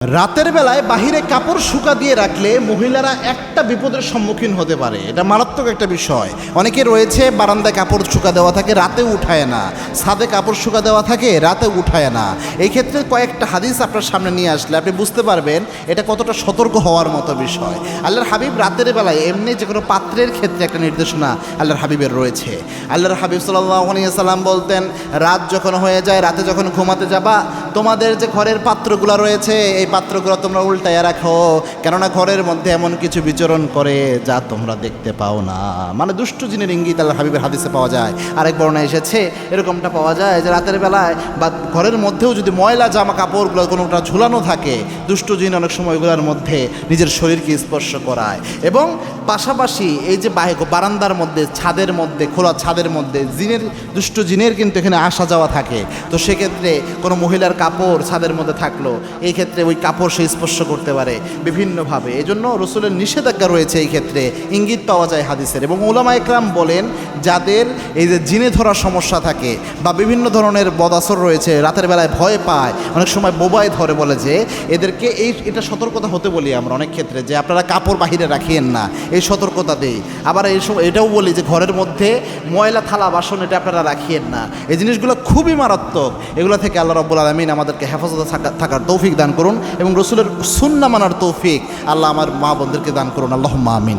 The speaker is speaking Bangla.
রাতের বেলায় বাহিরে কাপড় শুকা দিয়ে রাখলে মহিলারা একটা বিপদের সম্মুখীন হতে পারে। এটা মারাত্মক একটা বিষয়। অনেকে রয়েছে বারান্দায় কাপড় শুকা দেওয়া থাকে, রাতে উঠায় না। ছাদে কাপড় শুকা দেওয়া থাকে, রাতে উঠায় না। এই ক্ষেত্রে কয়েকটা হাদিস আপনার সামনে নিয়ে আসলে আপনি বুঝতে পারবেন এটা কতটা সতর্ক হওয়ার মতো বিষয়। আল্লাহর হাবিব রাতের বেলায় এমনি যে কোনো পাত্রের ক্ষেত্রে একটা নির্দেশনা আল্লাহর হাবিবের রয়েছে। আল্লাহর হাবিব সাল্লাল্লাহু আলাইহি ওয়াসাল্লাম বলতেন, রাত যখন হয়ে যায়, রাতে যখন ঘুমাতে যাবা, তোমাদের যে ঘরের পাত্রগুলো রয়েছে এই পাত্রগুলো তোমরা উল্টাইয়া রাখো, কেননা ঘরের মধ্যে এমন কিছু বিচরণ করে যা তোমরা দেখতে পাও না। মানে দুষ্ট জিনের ইঙ্গিত আল্লাহ হাবিবের হাদিসে পাওয়া যায়। আরেক বর্ণনা এসেছে এরকমটা পাওয়া যায় যে রাতের বেলায় বা ঘরের মধ্যেও যদি ময়লা জামা কাপড়গুলো কোনোটা ঝুলানো থাকে, দুষ্ট জিন অনেক সময় ওগুলোর মধ্যে নিজের শরীরকে স্পর্শ করায়। এবং পাশাপাশি এই যে বারান্দার মধ্যে, ছাদের মধ্যে, খোলা ছাদের মধ্যে দুষ্ট জিনের কিন্তু এখানে আসা যাওয়া থাকে। তো সেক্ষেত্রে কোনো মহিলার কাপড় ছাদের মধ্যে থাকলো, এই ক্ষেত্রে ওই কাপড় সে স্পর্শ করতে পারে বিভিন্নভাবে। এই জন্য রসুলের নিষেধাজ্ঞা রয়েছে, এই ক্ষেত্রে ইঙ্গিত পাওয়া যায় হাদিসের। এবং উলামা একরাম বলেন, যাদের এই যে জিনে ধরার সমস্যা থাকে বা বিভিন্ন ধরনের বদাসর রয়েছে, রাতের বেলায় ভয় পায়, অনেক সময় বোবায় ধরে, বলে যে এদেরকে এটা সতর্কতা হতে বলি আমরা অনেক ক্ষেত্রে, যে আপনারা কাপড় বাহিরে রাখিয়েন না, এই সতর্কতা দেই। আবার এই সময় এটাও বলি যে ঘরের মধ্যে ময়লা থালা বাসন এটা আপনারা রাখিয়েন না। এই জিনিসগুলো খুবই মারাত্মক। এগুলো থেকে আল্লাহ রাব্বুল আলামিন আমাদেরকে হেফাজতে থাকার তৌফিক দান করুন এবং রসুলের সুন্নাহ মানার তৌফিক আল্লাহ আমার মা বোনদেরকে দান করুন। আল্লাহুম্মা আমিন।